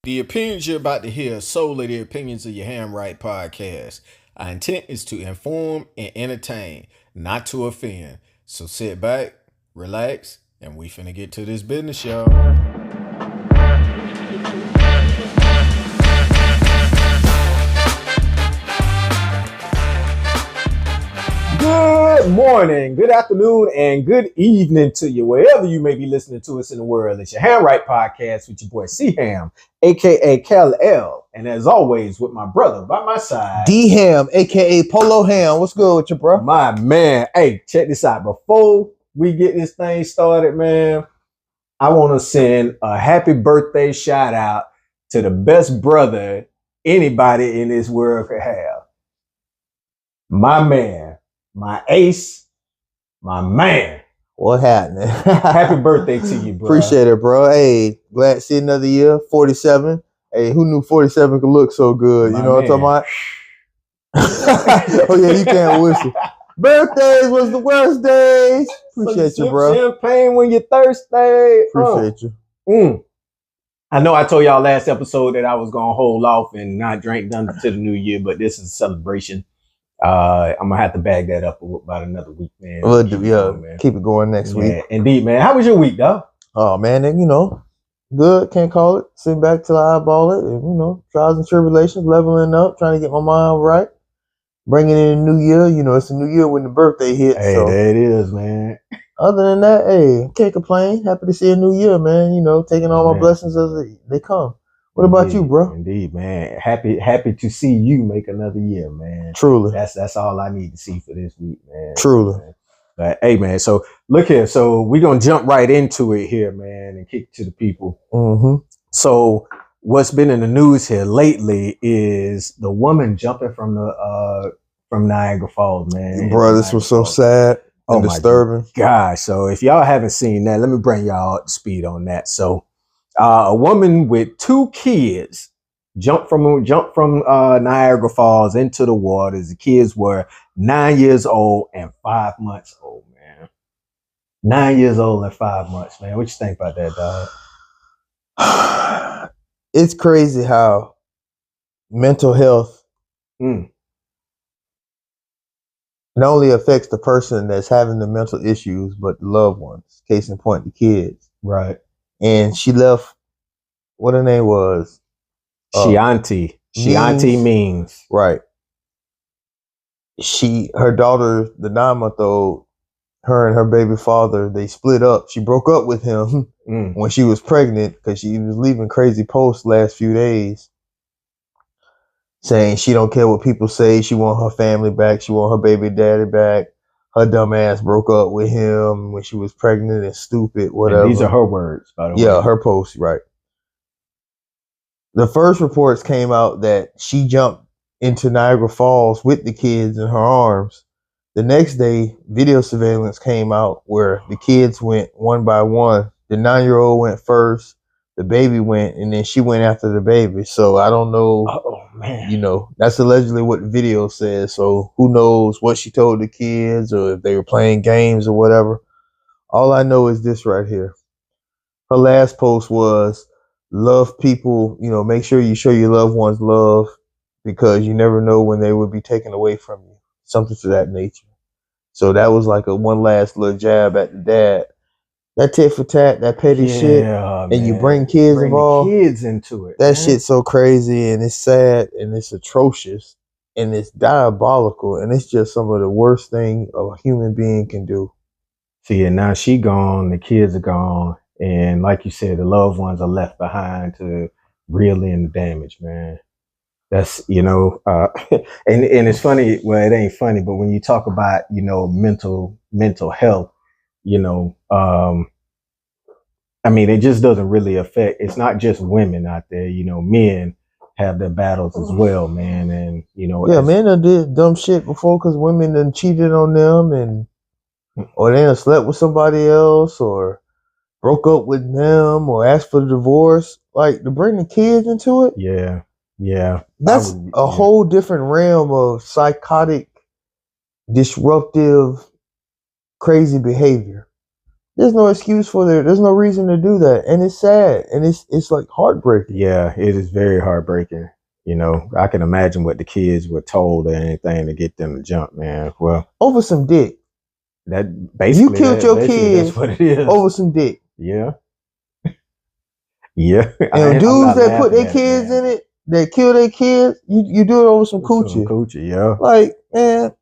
The opinions you're about to hear are solely the opinions of your Ham Right podcast. Our intent is to inform and entertain, not to offend. So sit back, relax, and we finna get to this business, y'all. Good morning, good afternoon, and good evening to you, wherever you may be listening to us in the world. It's your Ham Right podcast with your boy C-Ham, aka Cal L. And as always, with my brother by my side, D-Ham, aka Polo Ham. What's good with you, bro? my man. Hey, check this out. Before we get this thing started, man, I want to send a happy birthday shout out to the best brother anybody in this world could have. My man, my ace, my man. What happening? Happy birthday to you, bro. Appreciate it, bro. Hey, glad to see another year. 47. Hey, who knew 47 could look so good? My you know man. what I'm talking about? Oh, yeah, you can't whistle. Birthdays was the worst days. Appreciate you, bro. Champagne when you're thirsty. Appreciate you. I know I told y'all last episode that I was going to hold off and not drink none to the new year, but this is a celebration. I'm going to have to bag that up for about another week, man. We'll do, keep it going next week. Indeed, man. How was your week, though? Oh, man, and, good. Can't call it. Sitting back till I eyeball it. And, trials and tribulations, leveling up, trying to get my mind right. Bringing in a new year. It's a new year when the birthday hits. Hey, so. There it is, man. Other than that, hey, can't complain. Happy to see a new year, man. Taking all my blessings as they come. What about you, bro? Indeed, man. Happy to see you make another year, man. Truly. That's all I need to see for this week, man. Truly. Man. But hey, man, so look here. So we're going to jump right into it here, man, and kick to the people. Mm-hmm. So what's been in the news here lately is the woman jumping from Niagara Falls, man. Bro, this was so sad and disturbing. Gosh, so if y'all haven't seen that, let me bring y'all up to speed on that. So a woman with two kids jumped from Niagara Falls into the waters. The kids were 9 years old and 5 months old, man. 9 years old and 5 months, man. What you think about that, dog? It's crazy how mental health not only affects the person that's having the mental issues, but the loved ones. Case in point, the kids. Right. And she left, what her name was? Shianti Means. Right. Her daughter, the 9-month-old, her and her baby father, they split up. She broke up with him when she was pregnant because she was leaving crazy posts last few days saying she don't care what people say. She want her family back. She want her baby daddy back. Her dumb ass broke up with him when she was pregnant and stupid, whatever. And these are her words, by the way. Yeah, her post, right. The first reports came out that she jumped into Niagara Falls with the kids in her arms. The next day, video surveillance came out where the kids went one by one. The 9-year-old went first, the baby went, and then she went after the baby. So I don't know. Oh, man. That's allegedly what the video says. So who knows what she told the kids or if they were playing games or whatever. All I know is this right here. Her last post was, love people, make sure you show your loved ones love because you never know when they will be taken away from you. Something to that nature. So that was like a one last little jab at the dad. That tit for tat, that petty shit, and man. You bring kids involved. Kids into it. That shit's so crazy and it's sad and it's atrocious and it's diabolical and it's just some of the worst thing a human being can do. See, and now she gone, the kids are gone, and like you said, the loved ones are left behind to reel in the damage, man. That's, and it's funny. Well, it ain't funny, but when you talk about, mental health, it just doesn't really affect. It's not just women out there, men have their battles as well, man. And, men done did dumb shit before because women done cheated on them or they done slept with somebody else or broke up with them or asked for the divorce. Like, to bring the kids into it. Yeah. That's a whole different realm of psychotic, disruptive, crazy behavior. There's no excuse for that. There's no reason to do that, and it's sad, and it's like heartbreaking. Yeah, it is very heartbreaking. You know, I can imagine what the kids were told or anything to get them to jump, man. Well, Over some dick. that basically You killed your basically kids that's what it is. over some dick. Yeah. Yeah. And I'm dudes not that put laughing their at it, kids man. in it, that kill their kids, you do it over some coochie. Coochie, yeah. Like, man,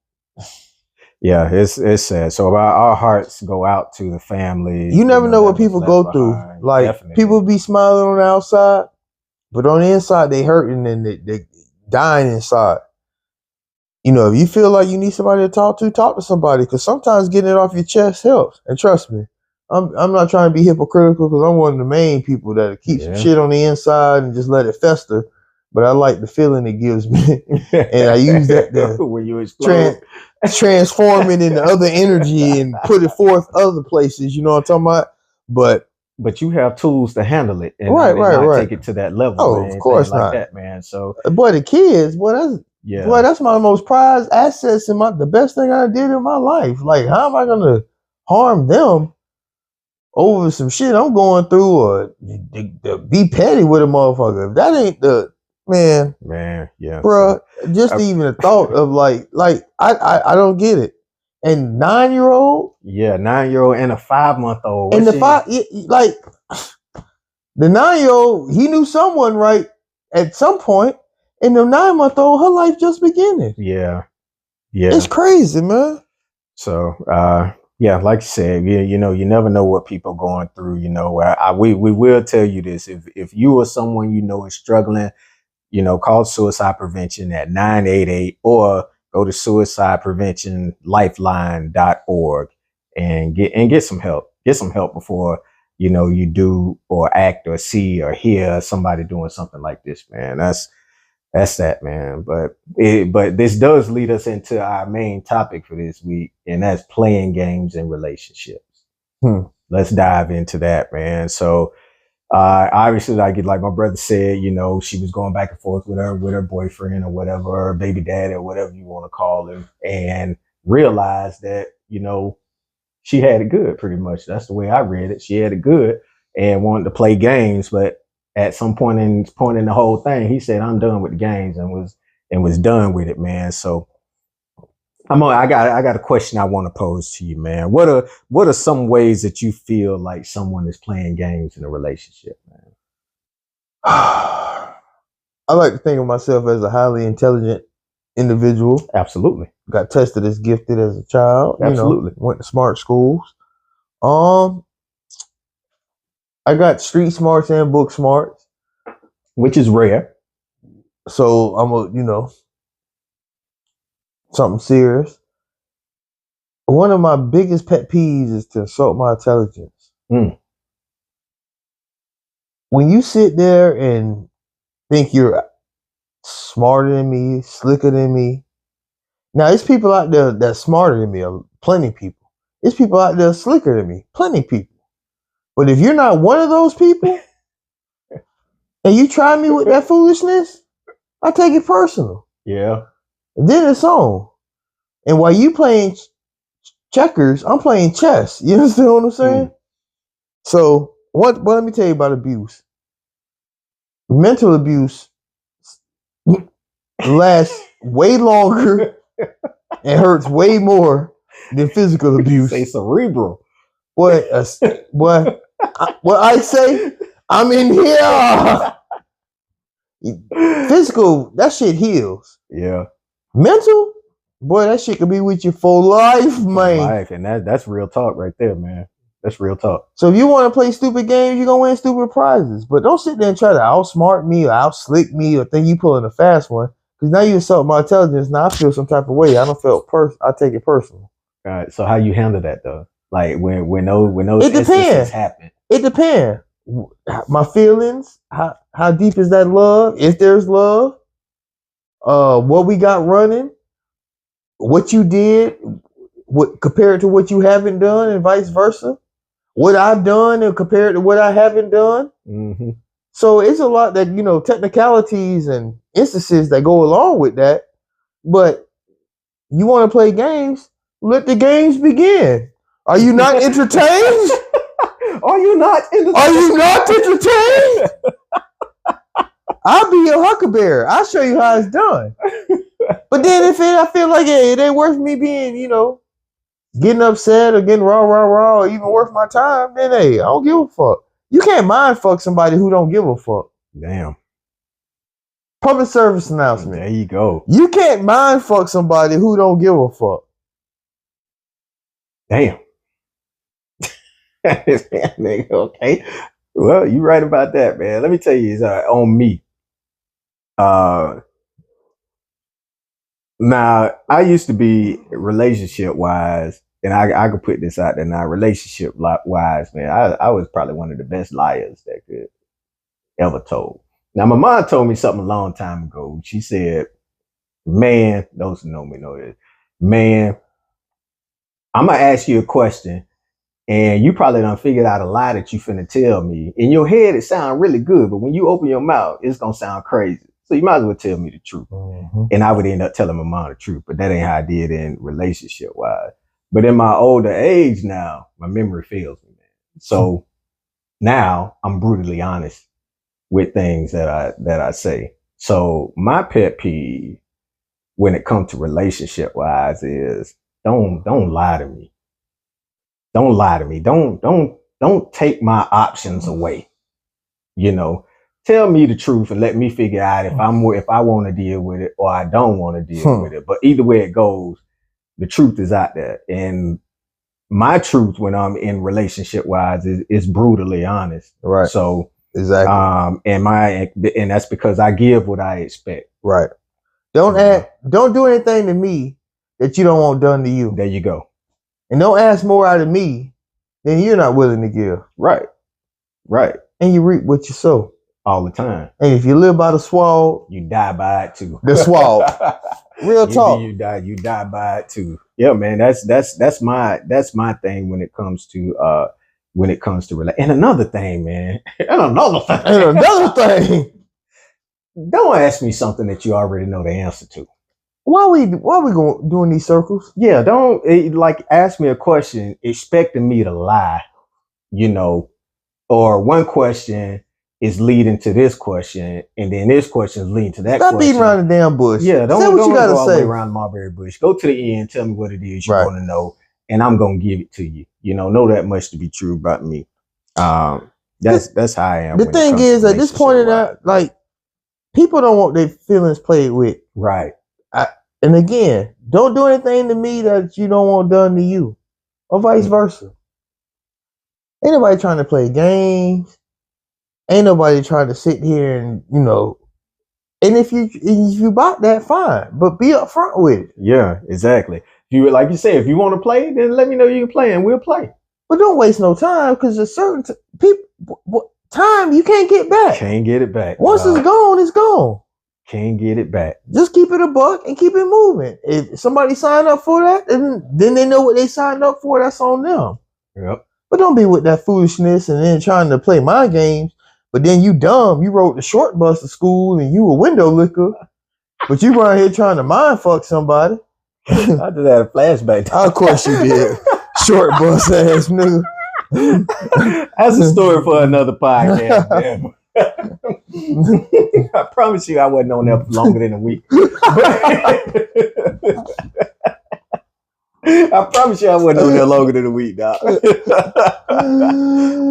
Yeah, it's sad. So our hearts go out to the family. you never know what that was people left go through. behind. Like, Definitely. people be smiling on the outside, but on the inside they hurting and they dying inside. You know, if you feel like you need somebody to talk to somebody, because sometimes getting it off your chest helps. And trust me, I'm not trying to be hypocritical, because I'm one of the main people that keep some shit on the inside and just let it fester. But I like the feeling it gives me, and I use that to when you explode. transform it into other energy and put it forth other places. You know what I'm talking about? But you have tools to handle it and right. not take it to that level. Oh, of course like not, that, man. So, boy, the kids, boy, that's my most prized assets and the best thing I did in my life. Like, how am I gonna harm them over some shit I'm going through, or be petty with a motherfucker? If that ain't the man, yeah, bro. Just even the thought of like I don't get it. And 9-year-old, 9-year-old and a 5-month-old, and the 9-year-old, he knew someone right at some point, and the 9-month-old, her life just beginning. Yeah, it's crazy, man. So, like you said, you know, you never know what people are going through. You know, we will tell you this: if you or someone you know is struggling, you know, call suicide prevention at 988 or go to suicidepreventionlifeline.org and get some help. Get some help before, you know, you do or act or see or hear somebody doing something like this, man. That's that, man. But this does lead us into our main topic for this week, and that's playing games in relationships. Let's dive into that, man. So, obviously, like my brother said, you know, she was going back and forth with her boyfriend or whatever, or baby daddy or whatever you want to call him, and realized that, you know, she had it good pretty much. That's the way I read it. She had it good and wanted to play games, but at some point in the whole thing, he said, "I'm done with the games," and was done with it, man. So I got a question I want to pose to you, man. What are some ways that you feel like someone is playing games in a relationship, man? I like to think of myself as a highly intelligent individual. Absolutely. Got tested as gifted as a child. Absolutely. You know, went to smart schools. I got street smarts and book smarts, which is rare. So I'm something serious. One of my biggest pet peeves is to insult my intelligence. When you sit there and think you're smarter than me, slicker than me. Now, there's people out there that's smarter than me, plenty of people. There's people out there slicker than me, plenty of people. But if you're not one of those people, and you try me with that foolishness, I take it personal. Yeah. And then it's on. And while you playing checkers, I'm playing chess. You understand what I'm saying? So, let me tell you about abuse. Mental abuse lasts way longer and hurts way more than physical abuse. Say cerebral. What I say? I'm in here. Physical, that shit heals. Yeah. Mental, boy, that shit could be with you for life, man. Life, and that's real talk right there, man. That's real talk. So if you want to play stupid games, you're gonna win stupid prizes. But don't sit there and try to outsmart me or outslick me or think you pulling a fast one. Because now you insult my intelligence. Now I feel some type of way. I don't feel I take it personal. All right. So how you handle that though? Like when those instances happen. It depends. My feelings. How deep is that love? If there's love. What we got running. What you did. What compared to what you haven't done, and vice versa. What I've done and compared to what I haven't done. Mm-hmm. So it's a lot that, technicalities and instances that go along with that. But you want to play games, let the games begin. Are you not entertained? Are you not entertained? Are you not entertained? I'll be your huckleberry. I'll show you how it's done. But then I feel like it ain't worth me being, getting upset or getting raw, or even worth my time, then hey, I don't give a fuck. You can't mind fuck somebody who don't give a fuck. Damn. Public service announcement. There you go. You can't mind fuck somebody who don't give a fuck. Damn. Okay. Well, you right about that, man. Let me tell you, it's on me. Now, I used to be relationship wise, and I could put this out there now. Relationship wise, man, I was probably one of the best liars that could ever told. Now, my mom told me something a long time ago. She said, "Man, those who know me know this. Man, I'm gonna ask you a question, and you probably done figured out a lie that you finna tell me. In your head, it sounds really good, but when you open your mouth, it's gonna sound crazy. So you might as well tell me the truth." Mm-hmm. And I would end up telling my mom the truth, but that ain't how I did in relationship wise. But in my older age now, my memory fails me, man. So now I'm brutally honest with things that I say. So my pet peeve when it comes to relationship wise is don't lie to me. Don't lie to me. Don't take my options away. Tell me the truth and let me figure out if I want to deal with it or I don't want to deal with it. But either way it goes, the truth is out there. And my truth when I'm in relationship wise is brutally honest. Right. So exactly. And that's because I give what I expect. Right. Don't do anything to me that you don't want done to you. There you go. And don't ask more out of me than you're not willing to give. Right. Right. And you reap what you sow. All the time. And if you live by the swamp, you die by it too. The swamp. Real talk. You die by it too. Yeah, man. That's my thing when it comes to and another thing, man. And another thing. Don't ask me something that you already know the answer to. Why we going doing these circles? Yeah, don't ask me a question expecting me to lie, or one question is leading to this question, and then this question is leading to that question. Stop beating around the damn bush. Yeah, don't say what you gotta go all say. the way around the mulberry bush. Go to the end, tell me what it is you want to know, and I'm gonna give it to you. Know that much to be true about me. That's how I am. The thing is, at this point in that, like, people don't want their feelings played with. Right. And again, don't do anything to me that you don't want done to you, or vice versa. Ain't nobody trying to play games. Ain't nobody trying to sit here and and if you bought that, fine, but be upfront with it. Yeah, exactly. If you if you want to play, then let me know you can play and we'll play. But don't waste no time, because there's certain time you can't get back. Can't get it back. Once it's gone, it's gone. Can't get it back. Just keep it a buck and keep it moving. If somebody signed up for that, then they know what they signed up for. That's on them. Yep. But don't be with that foolishness and then trying to play mind games. But then you dumb. You rode the short bus to school and you a window licker. But you around here trying to mind fuck somebody. I just had a flashback. Of course you did. Short bus ass nigga. That's a story for another podcast, man. I promise you I wasn't on there for longer than a week. I promise you I wasn't on there longer than a week, dog.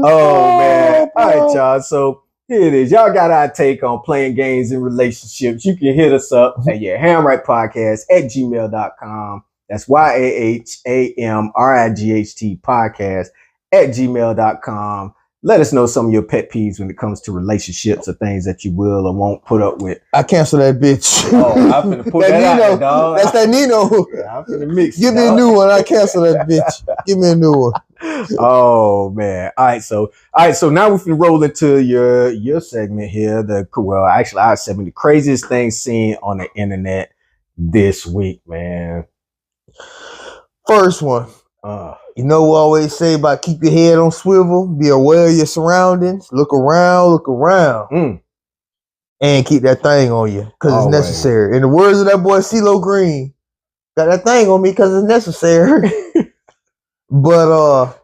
Oh, man. All right, y'all. So here it is. Y'all got our take on playing games in relationships. You can hit us up at your handwrightpodcast at gmail.com. That's YAHAMRIGHT podcast at gmail.com. Let us know some of your pet peeves when it comes to relationships or things that you will or won't put up with. I cancel that bitch. Oh, I'm finna put that out there, dog. That's that Nino. Yeah, I'm finna mix it, Give me a new one. I cancel that bitch. Give me a new one. Oh, man. All right, so now we can roll into your segment here. Our segment, the craziest thing seen on the internet this week, man. First one. You know what I always say about keep your head on swivel, be aware of your surroundings, look around, and keep that thing on you because it's necessary. In the words of that boy CeeLo Green, got that thing on me because it's necessary. But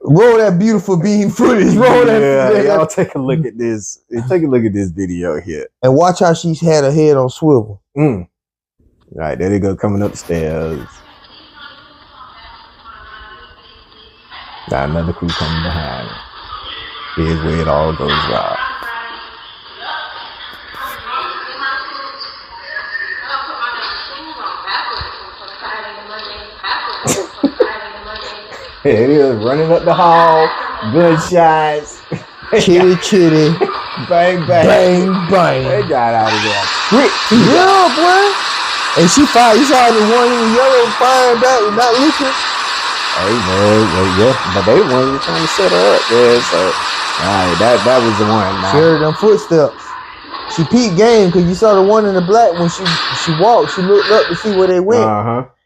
Roll that beautiful beam footage. Roll that. Yeah, y'all take a look at this. Take a look at this video here. And watch how she's had her head on swivel. All right, there they go coming up the stairs. Got another crew coming behind. Here's where it all goes wrong. Here it is, running up the hall, gunshots. Chitty chitty. Bang, bang. Bang, bang. They got out of there quick. Yeah, boy. And she fired. You saw the one in yellow firing back and not looking. Hey, man, yeah, but they weren't trying to set her up there, so, all right, that was the one. She heard them footsteps. She peeped game because you saw the one in the black when she walked. She looked up to see where they went.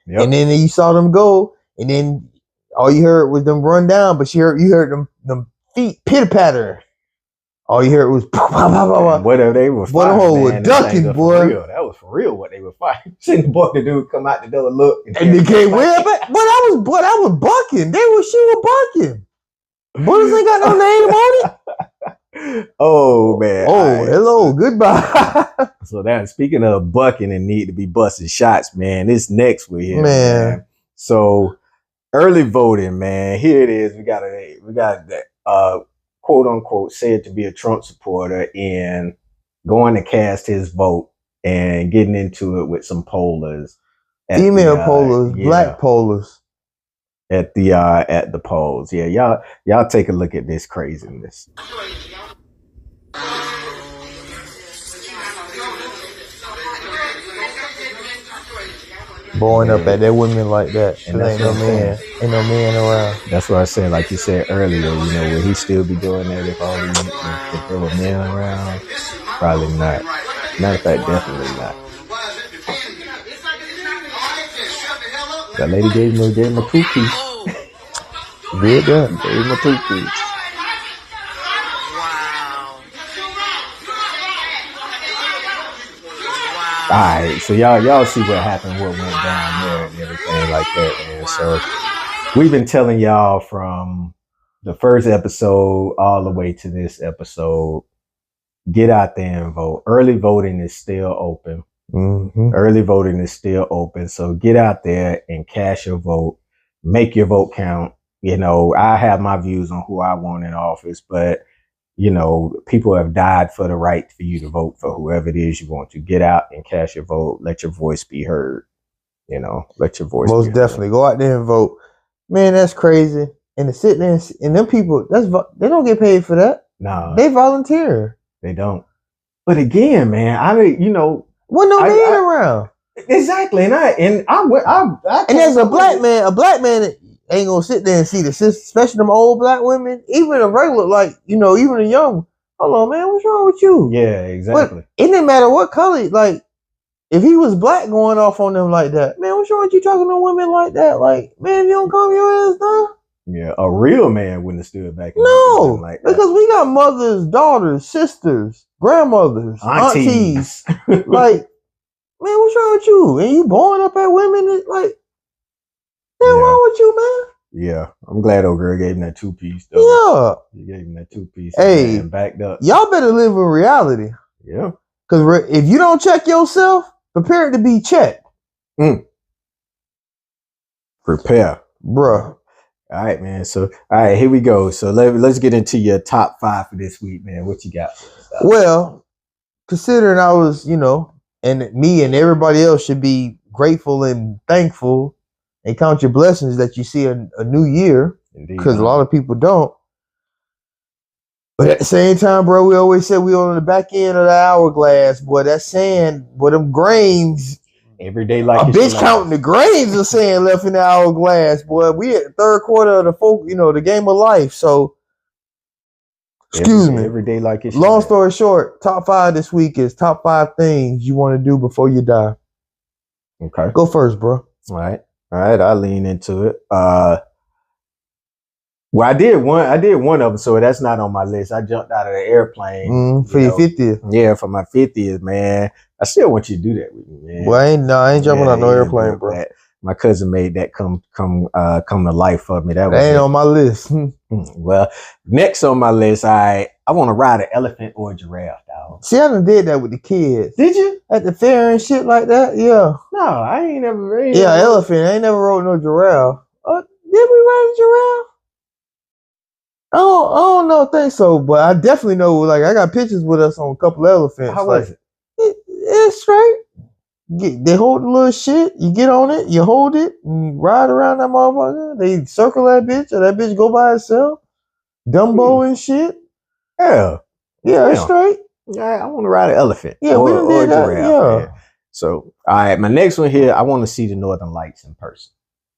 Yep. And then you saw them go, and then all you heard was them run down, but you heard them feet pitter patter. All you heard was pow, pow, pow, pow. Whatever they were fighting, boy, was ducking, boy. That was for real what they were fighting. Seen the boy, the dude come out the door, look, and they came well, but I was bucking. She was bucking. Bullets ain't got no name on it. Oh man. Oh, right. Hello, goodbye. So that speaking of bucking and need to be busting shots, man. This next we're here, man. So early voting, man. Here it is. We got that quote unquote said to be a Trump supporter and going to cast his vote and getting into it with some pollers. Female pollers, black pollers. At the polls. Yeah, y'all take a look at this craziness. Blowing up at that women like that. And ain't no man around. That's what I said, like you said earlier, would he still be doing that if there were men around? Probably not. Matter of fact, definitely not. That lady gave him a 2-piece. Did that? Gave him a 2-piece. All right, so y'all see what happened, what went down there and everything like that, man. So we've been telling y'all from the first episode all the way to this episode, get out there and vote. Early voting is still open. Early voting is still open. So get out there and cast your vote. Make your vote count. I have my views on who I want in office, but people have died for the right for you to vote for whoever it is you want to. Get out and cast your vote. Let your voice be heard. Let your voice most definitely heard. Go out there and vote. Man, that's crazy. And to sit there and them people, they don't get paid for that. No, they volunteer. They don't. But again, man, well, no man around. Exactly, and as a black man ain't gonna sit there and see the sisters, especially them old black women, even a regular, even a young. Hello, man, what's wrong with you? Yeah, exactly. But it didn't matter what color. If he was black going off on them like that, man, what's wrong with you talking to women like that? Man, you don't calm your ass down. Yeah, a real man wouldn't have stood back. No, because we got mothers, daughters, sisters, grandmothers, aunties. Man, what's wrong with you? And you blowing up at women? What's wrong with you, man? Yeah, I'm glad old girl gave him that 2-piece, though. Yeah. She gave him that 2-piece. Hey, and backed up. Y'all better live in reality. Yeah. Because if you don't check yourself, prepare to be checked. Prepare. Bruh. All right, man. So, all right, here we go. So let's get into your top 5 for this week, man. What you got? Well, considering I was, and me and everybody else should be grateful and thankful and count your blessings that you see a new year, because a lot of people don't. But at the same time, bro, we always say we on the back end of the hourglass, boy. That sand, boy, them grains. Every day like a bitch counting the grains of sand left in the hourglass, boy. We at the third quarter of the game of life. So, excuse me. Every day like it's long story short, top 5 this week is top 5 things you want to do before you die. Okay. Go first, bro. All right. I'll lean into it. Well, I did one of them, so that's not on my list. I jumped out of the airplane for your 50th. Yeah, for my 50th, man. I still want you to do that with me, man. Well, I ain't jumping out no airplane, bro. My cousin made that come to life for me. That was ain't on my list. Well, next on my list, I want to ride an elephant or a giraffe, dog. See, I done did that with the kids. Did you? At the fair and shit like that? Yeah. No, I ain't never. Elephant. I ain't never rode no giraffe. Did we ride a giraffe? I don't know. Think so, but I definitely know. Like, I got pictures with us on a couple of elephants. How was it? It's straight. They hold the little shit. You get on it. You hold it. And you ride around that motherfucker. They circle that bitch, or that bitch go by itself. Dumbo and shit. Yeah, it's straight. Yeah, I want to ride an elephant. Yeah, we done did that. Yeah. So, all right, my next one here, I want to see the Northern Lights in person.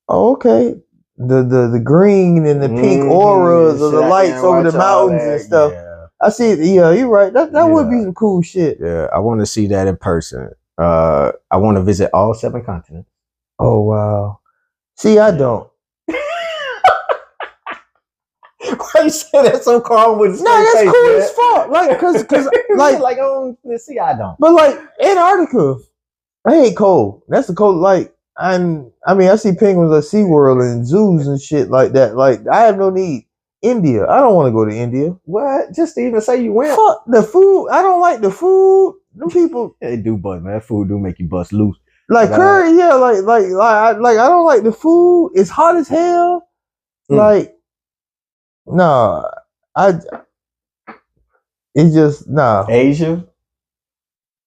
Oh, okay. The green and the pink auras of the lights over the mountains and stuff. Yeah. I see it. Yeah, you're right. That would be some cool shit. Yeah, I want to see that in person. I want to visit all 7 continents. Oh, wow. See, I don't. Why you say that so calm with? No, that's face, cool man. As fuck. Like, cause like, see, I don't. But like Antarctica, I hate cold. That's the cold. Like, I see penguins at SeaWorld and zoos and shit like that. Like, I have no need. India, I don't want to go to India. What? Just to even say you went? Fuck the food. I don't like the food. Them people. They do, but man, that food do make you bust loose. Like curry, yeah. Like I don't like the food. It's hot as hell. Like. No, it's just nah. Asia.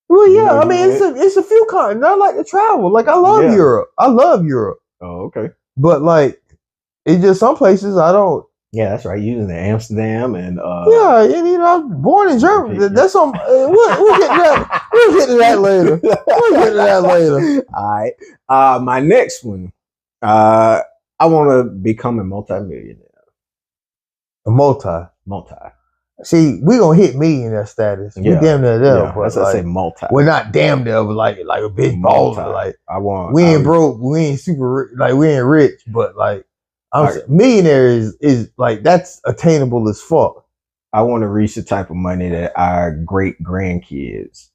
Well, yeah. I mean, it's a few continents. I like to travel. Like, I love Europe. I love Europe. Oh, okay. But like, it's just some places I don't. Yeah, that's right. Using the Amsterdam and yeah, and I'm born in Germany. That's on. We'll get to that. We'll get to that later. All right. My next one. I want to become a multimillionaire. Multi. See, we gonna hit millionaire status. Yeah. We damn near there, but that's like, I say multi. We're not damn near, but like a big baller. Like we ain't broke, we ain't super like we ain't rich, but like I'm saying, millionaire is like that's attainable as fuck. I want to reach the type of money that our great grandkids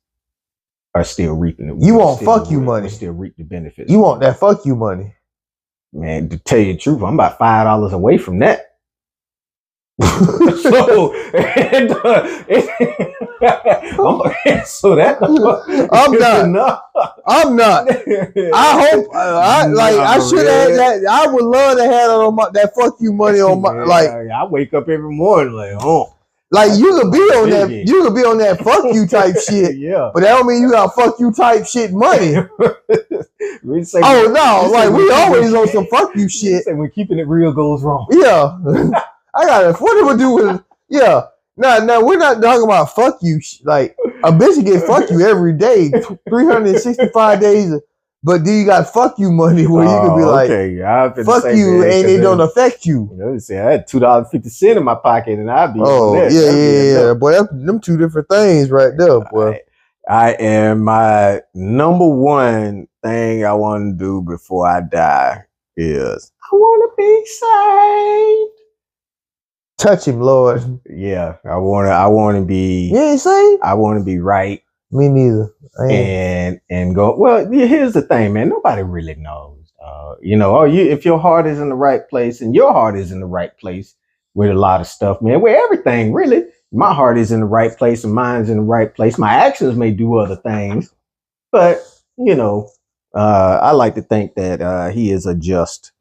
are still reaping. You want fuck you money? Still reap the benefits. You want that fuck you money? Man, to tell you the truth, I'm about $5 away from that. So that I'm not. I hope I should have that. I would love to have that fuck you money on my I wake up every morning like you could be on that. You could be on that fuck you type shit. Yeah, but that don't mean you got fuck you type shit money. We always on some fuck you shit. When keeping it real goes wrong. Yeah. I got it. What do we do with it? Yeah. No, we're not talking about fuck you. Like, a bitch get fuck you every day, 365 days. But do you got fuck you money where you can be like, fuck you, and it don't affect you? I had $2.50 in my pocket, and I'd be. Yeah. Boy, them two different things right there, boy. I am my number one thing I want to do before I die is I want to be saved. Touch him, Lord. Yeah, I want to be. You ain't saved? I want to be right. Me neither. And go. Well, here's the thing, man. Nobody really knows. If your heart is in the right place, and your heart is in the right place with a lot of stuff, man. Where everything really, my heart is in the right place, and mine's in the right place. My actions may do other things, but I like to think that he is a just.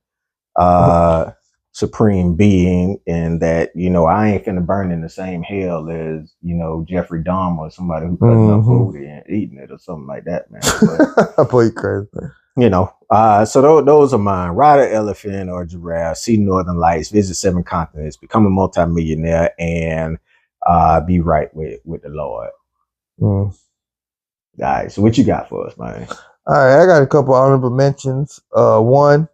Supreme being, and that I ain't finna burn in the same hell as Jeffrey Dahmer or somebody who cutting up food and eating it or something like that, man. But, boy, you crazy. So those are mine. Ride an elephant or a giraffe, see Northern Lights, visit 7 continents, become a multimillionaire, and be right with the Lord. All right, so what you got for us, man? All right, I got a couple honorable mentions. One,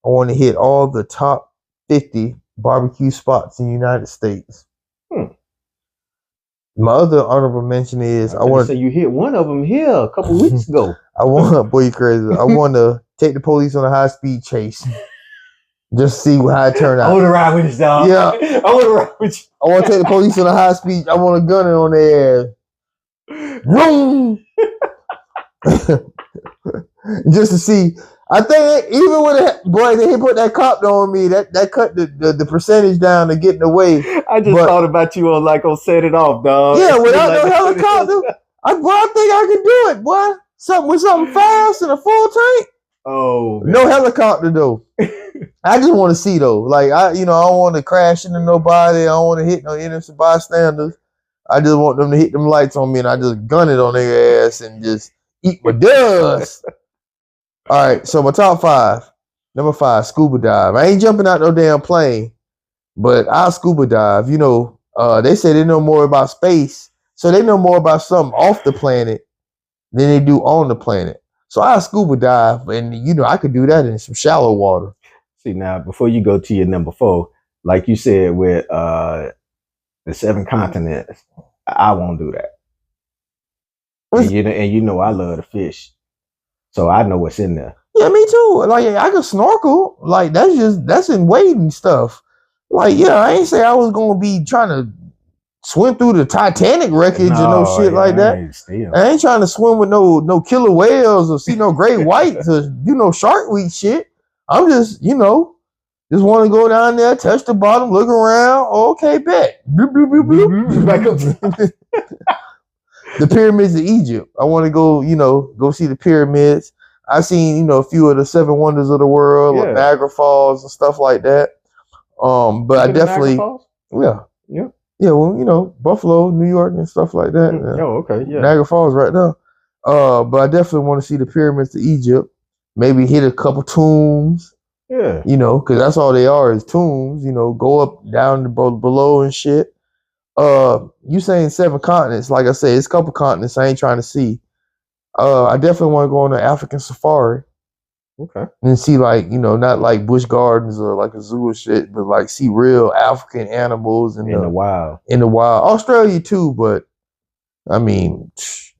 I want to hit all the top 50 barbecue spots in the United States. My other honorable mention is I want to say you hit one of them here a couple weeks ago. I want to take the police on a high speed chase. Just see how it turned out. I want to ride with this dog. Yeah, I want to ride with you. I want to take the police on a high speed. I want to gun it on their ass. Vroom! Just to see. I think even when they put that cop on me, that cut the percentage down to getting away. I just thought about you on Set It Off, dog. Yeah, without no helicopter, I think I can do it, boy. Something fast and a full tank. Oh, man. No helicopter though. I just want to see though. Like I don't want to crash into nobody. I don't want to hit no innocent bystanders. I just want them to hit them lights on me, and I just gun it on their ass and just eat my dust. All right, so my top 5. Number 5, scuba dive. I ain't jumping out no damn plane, but I'll scuba dive. They say they know more about space, so they know more about something off the planet than they do on the planet. So I'll scuba dive, and I could do that in some shallow water. See, now, before you go to your number 4, like you said with the 7 continents, I won't do that. And I love to fish. So I know what's in there. Yeah, me too. Like I could snorkel. Like that's in wading stuff. Like, yeah, I ain't say I was gonna be trying to swim through the Titanic wreckage and no shit like that. I ain't trying to swim with no killer whales or see no great whites or shark weed shit. I'm just want to go down there, touch the bottom, look around. Okay, bet. Bloop, bloop, bloop, bloop. Back up. The pyramids of Egypt. I want to go see the pyramids. I've seen, a few of the 7 wonders of the world, like Niagara Falls and stuff like that. But I definitely, yeah. Well, Buffalo, New York, and stuff like that. Oh, okay, yeah. Niagara Falls right now. But I definitely want to see the pyramids of Egypt. Maybe hit a couple tombs. Yeah. Because that's all they are is tombs. Go up, down, below and shit. You saying 7 continents? Like I said, it's a couple continents I ain't trying to see. I definitely want to go on an African safari. Okay. And see not like Busch Gardens or like a zoo or shit, but like see real African animals in the wild. In the wild. Australia too, but I mean,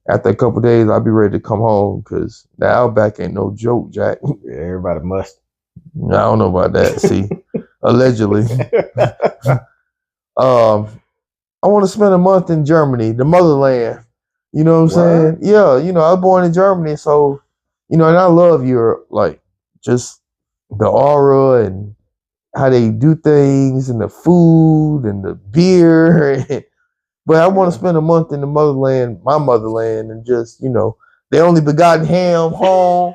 after a couple days, I'll be ready to come home because the outback ain't no joke, Jack. Yeah, everybody must. I don't know about that. See, allegedly. I want to spend a month in Germany, the motherland. You know what I'm saying? Yeah, I was born in Germany, so, and I love Europe, like, just the aura and how they do things and the food and the beer. But I want to spend a month in the motherland, my motherland, and just, the only begotten ham, home,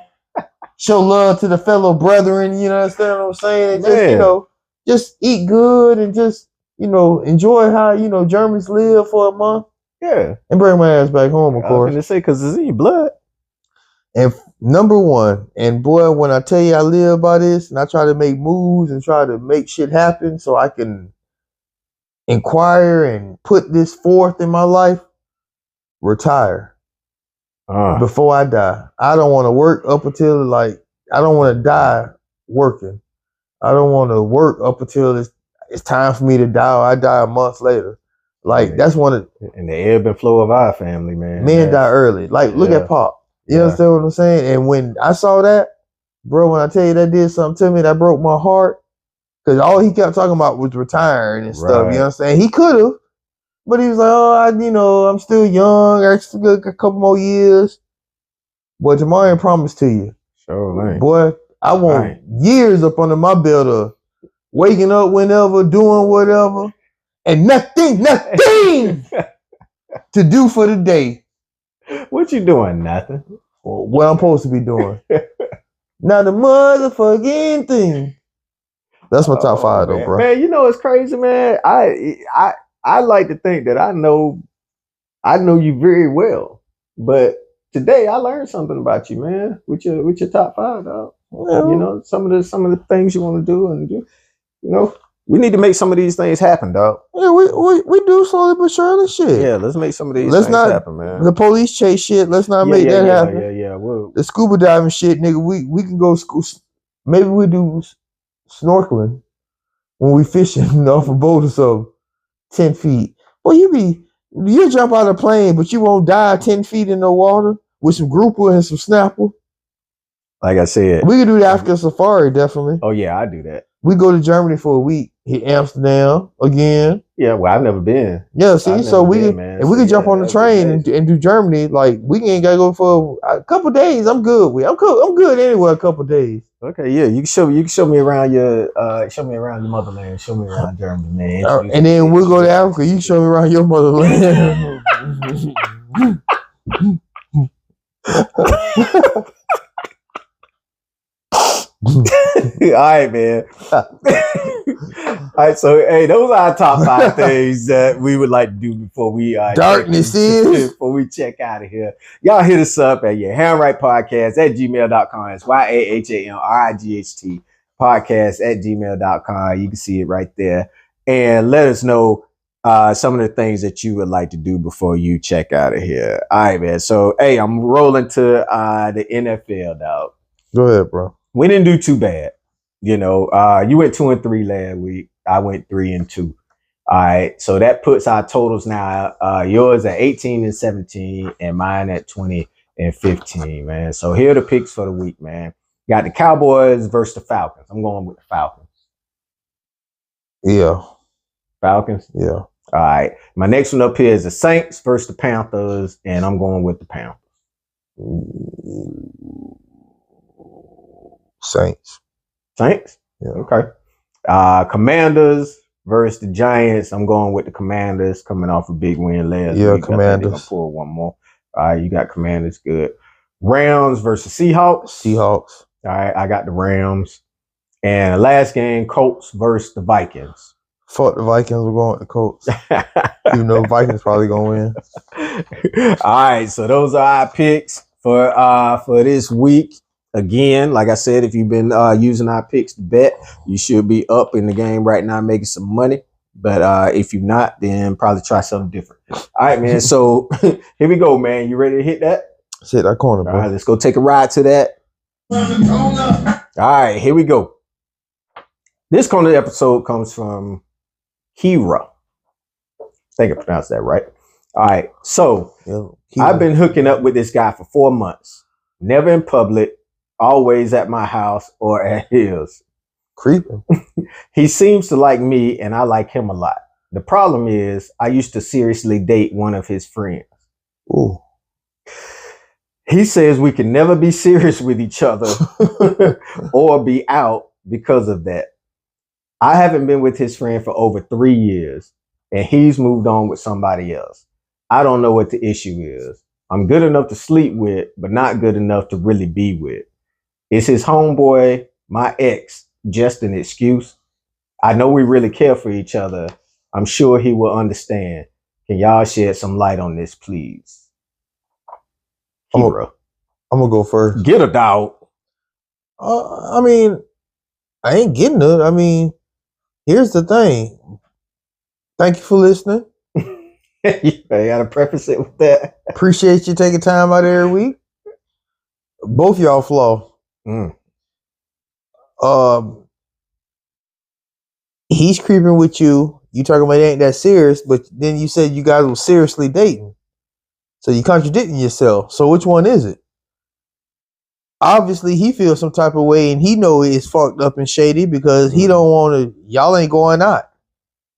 show love to the fellow brethren, you understand what I'm saying? And just eat good and just, enjoy how, Germans live for a month. Yeah. And bring my ass back home, of course. I was going to say, because it's in your blood. And number 1, and boy, when I tell you I live by this, and I try to make moves and try to make shit happen so I can inquire and put this forth in my life, retire. Before I die. I don't want to work up until, I don't want to die working. I don't want to work up until it's time for me to die. I die a month later. That's one of in the ebb and flow of our family, man. Men die early. Look at Pop. You understand what I'm saying? And when I saw that, bro, when I tell you that did something to me, that broke my heart. Because all he kept talking about was retiring and stuff. You understand? He could have, but he was like, "Oh, I'm still young. I still got a couple more years." Boy, tomorrow ain't promised to you. Sure, man. Boy, I want years up under my belt of waking up whenever, doing whatever. And nothing to do for the day. What you doing? Nothing. What I'm supposed to be doing. Not a motherfucking thing. That's my top 5 though, bro. Man, it's crazy, man. I like to think that I know you very well. But today I learned something about you, man, with your top 5, dog. Well, some of the things you want to do and we need to make some of these things happen, dog. Yeah, we do slowly but surely shit. Yeah, let's make some of these things happen, man. The police chase shit, let's not make that happen. Yeah. The scuba diving shit, nigga, we can go school. Maybe we do snorkeling when we fishing off a boat or something. 10 feet. Well, you jump out of a plane, but you won't die 10 feet in the water with some grouper and some snapper. Like I said, we could do the African safari, definitely. Oh yeah, I do that. We go to Germany for a week. Amsterdam again. Yeah, well, I've never been. Yeah, see, I've so never we been, man. if we So, could jump yeah, on the that'd be train amazing. and do Germany, like we ain't gotta go for a couple days. I'm good. I'm good anyway. A couple days. Okay, yeah, you can show me around your motherland, show me around Germany, man. And then we'll go to Africa. You can show me around your motherland. All right, man. All right, so hey, those are our top 5 things that we would like to do before we Darkness is before we check out of here. Y'all hit us up at your handwrite podcast at gmail.com. It's YAHAMRIGHT podcast at gmail.com. You can see it right there. And let us know some of the things that you would like to do before you check out of here. All right, man. So hey, I'm rolling to the NFL, dog. Go ahead, bro. We didn't do too bad. You know, you went 2-3 last week. I went 3-2. All right. So that puts our totals now. Yours at 18-17 and mine at 20-15, man. So here are the picks for the week, man. Got the Cowboys versus the Falcons. I'm going with the Falcons. Yeah. Falcons? Yeah. All right. My next one up here is the Saints versus the Panthers, and I'm going with the Panthers. Saints. Saints? Yeah. Okay. Commanders versus the Giants. I'm going with the Commanders coming off a big win last week. Yeah, I think they're Commanders. gonna pull one more. All right, you got Commanders. Good. Rams versus Seahawks. Seahawks. All right, I got the Rams. And the last game, Colts versus the Vikings. Fuck the Vikings. We're going with the Colts. Even though Vikings probably gonna win. All right, so those are our picks for this week. Again, like I said, if you've been using our picks to bet, you should be up in the game right now making some money. But if you're not, then probably try something different. All right, man. So here we go, man. You ready to hit that? Let's hit that corner, bro. All right, let's go take a ride to that. All right, here we go. This corner episode comes from Kira. I think I pronounced that right. All right, so I've been hooking up with this guy for 4 months. Never in public. Always at my house or at his. Creeping. He seems to like me and I like him a lot. The problem is I used to seriously date one of his friends. Ooh. He says we can never be serious with each other or be out because of that. I haven't been with his friend for over 3 years and he's moved on with somebody else. I don't know what the issue is. I'm good enough to sleep with, but not good enough to really be with. Is his homeboy, my ex, just an excuse? I know we really care for each other. I'm sure he will understand. Can y'all shed some light on this, please? Kira. I'm gonna go first. Get a dog. I mean, I ain't getting it. I mean, here's the thing. Thank you for listening. You gotta preface it with that. Appreciate you taking time out every week. Both y'all flaw. He's creeping with you. You talking about it ain't that serious, but then you said you guys were seriously dating. So you contradicting yourself. So which one is it? Obviously, he feels some type of way, and he know it's fucked up and shady because he don't want to. Y'all ain't going out.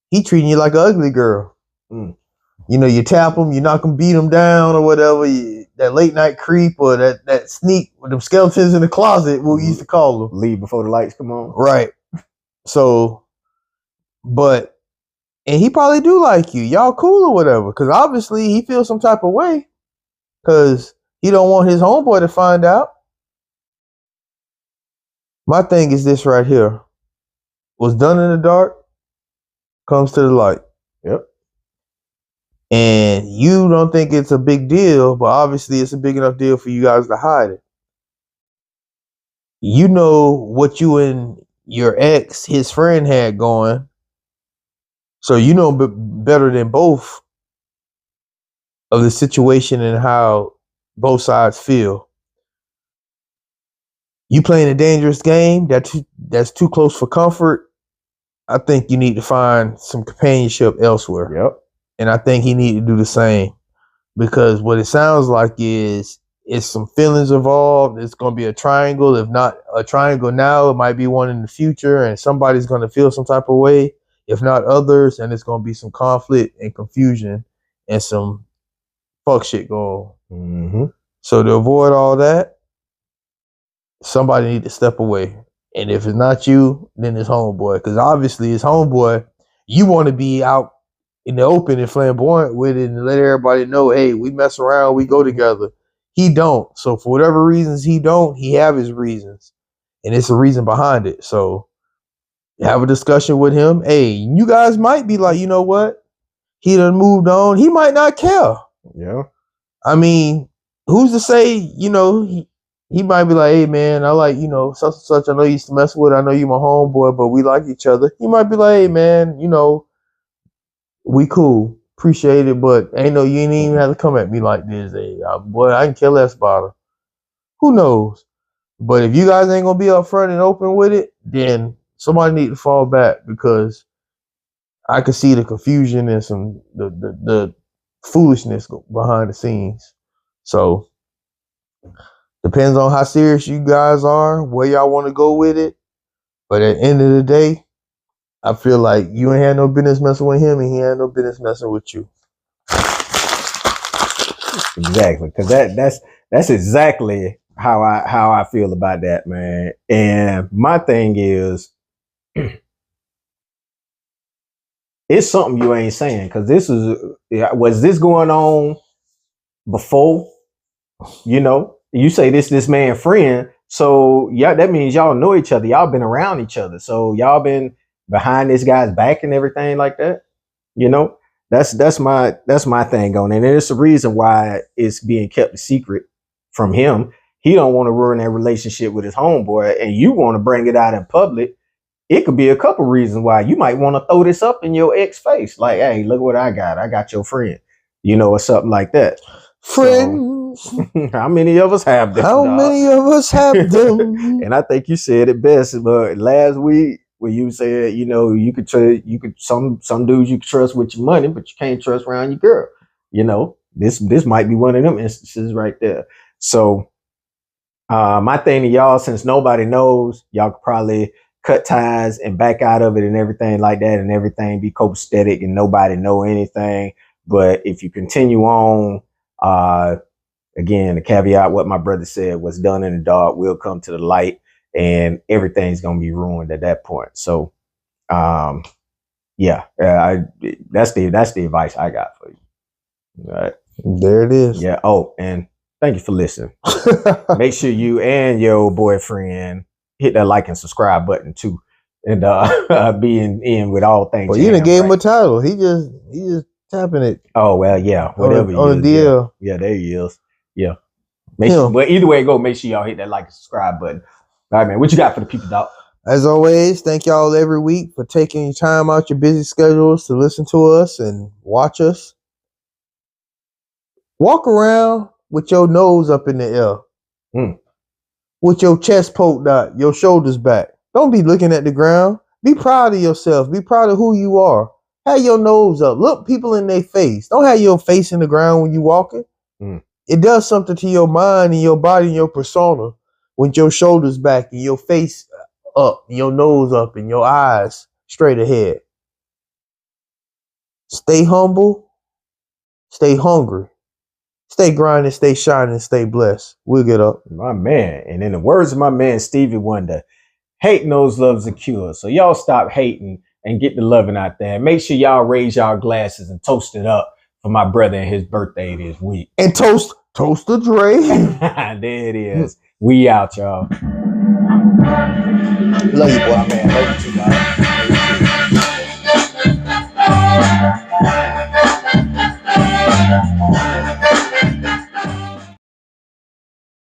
He treating you like an ugly girl. You know, you tap him, you knock him, beat him down or whatever. That late night creep or that sneak with them skeletons in the closet, what we used to call them. Leave before the lights come on. Right. So, and he probably do like you. Y'all cool or whatever. Because obviously he feels some type of way. Because he don't want his homeboy to find out. My thing is this right here. What's done in the dark comes to the light. Yep. And you don't think it's a big deal, but obviously it's a big enough deal for you guys to hide it. You know what you and your ex, his friend, had going. So you know better than both of the situation and how both sides feel. You playing a dangerous game that's too close for comfort. I think you need to find some companionship elsewhere. Yep. And I think he need to do the same, because what it sounds like is some feelings involved. It's going to be a triangle. If not a triangle now, it might be one in the future, and somebody's going to feel some type of way. if not others, and it's gonna be some conflict and confusion and some fuck shit going on. Mm-hmm. So to avoid all that, somebody need to step away. And if it's not you, then it's homeboy. Because obviously it's homeboy. You want to be out in the open and flamboyant with it and let everybody know, hey, we mess around, we go together. He don't. So for whatever reasons he don't, he have his reasons. And it's a reason behind it. So have a discussion with him. Hey, you guys might be like, you know what? He done moved on. He might not care. Yeah. I mean, who's to say, he might be like, hey man, I like, such and such, I know you used to mess with, I know you my homeboy, but we like each other. He might be like, hey man, we cool. Appreciate it, but you ain't even have to come at me like this. Hey, boy, I can care less about her. Who knows? But if you guys ain't gonna be upfront and open with it, then somebody need to fall back, because I could see the confusion and the foolishness behind the scenes. So depends on how serious you guys are, where y'all want to go with it. But at the end of the day, I feel like you ain't had no business messing with him, and he had no business messing with you. Exactly, because that's exactly how I feel about that, man. And my thing is, it's something you ain't saying, because was this going on before? You say this man friend, so yeah, that means y'all know each other. Y'all been around each other, so y'all been behind this guy's back and everything like that. That's my thing on it. And it's the reason why it's being kept a secret from him. He don't want to ruin that relationship with his homeboy, and you want to bring it out in public. It could be a couple reasons why. You might want to throw this up in your ex face, like, hey, look what I got your friend, or something like that. Friends. So, how many of us have them? How many of us have them? And I think you said it best, but last week when you said, some dudes you can trust with your money, but you can't trust around your girl. This might be one of them instances right there. So my thing to y'all, since nobody knows, y'all could probably cut ties and back out of it and everything like that, and everything be copacetic and nobody know anything. But if you continue on, again, the caveat, what my brother said, what's done in the dark will come to the light, and everything's going to be ruined at that point. So, that's the advice I got for you. All right. There it is. Yeah. Oh, and thank you for listening. Make sure you and your boyfriend hit that like and subscribe button too, and being in with all things. Well, you done gave him a title. He just tapping it. Oh well, yeah, whatever on the deal. Yeah, there he is. Yeah. But either way it go, make sure y'all hit that like and subscribe button. All right, man. What you got for the people, Doc? As always, thank y'all every week for taking your time out your busy schedules to listen to us and watch us. Walk around with your nose up in the air. With your chest poked out, your shoulders back. Don't be looking at the ground. Be proud of yourself. Be proud of who you are. Have your nose up. Look people in their face. Don't have your face in the ground when you walking. It does something to your mind and your body and your persona when your shoulders back and your face up, and your nose up, and your eyes straight ahead. Stay humble. Stay hungry. Stay grinding, stay shining, stay blessed. We'll get up. My man. And in the words of my man, Stevie Wonder, hate knows love's a cure. So y'all stop hating and get the loving out there. Make sure y'all raise y'all glasses and toast it up for my brother and his birthday this week. And toast the Dre. There it is. We out, y'all. Love you, boy, man. Love you too, dog.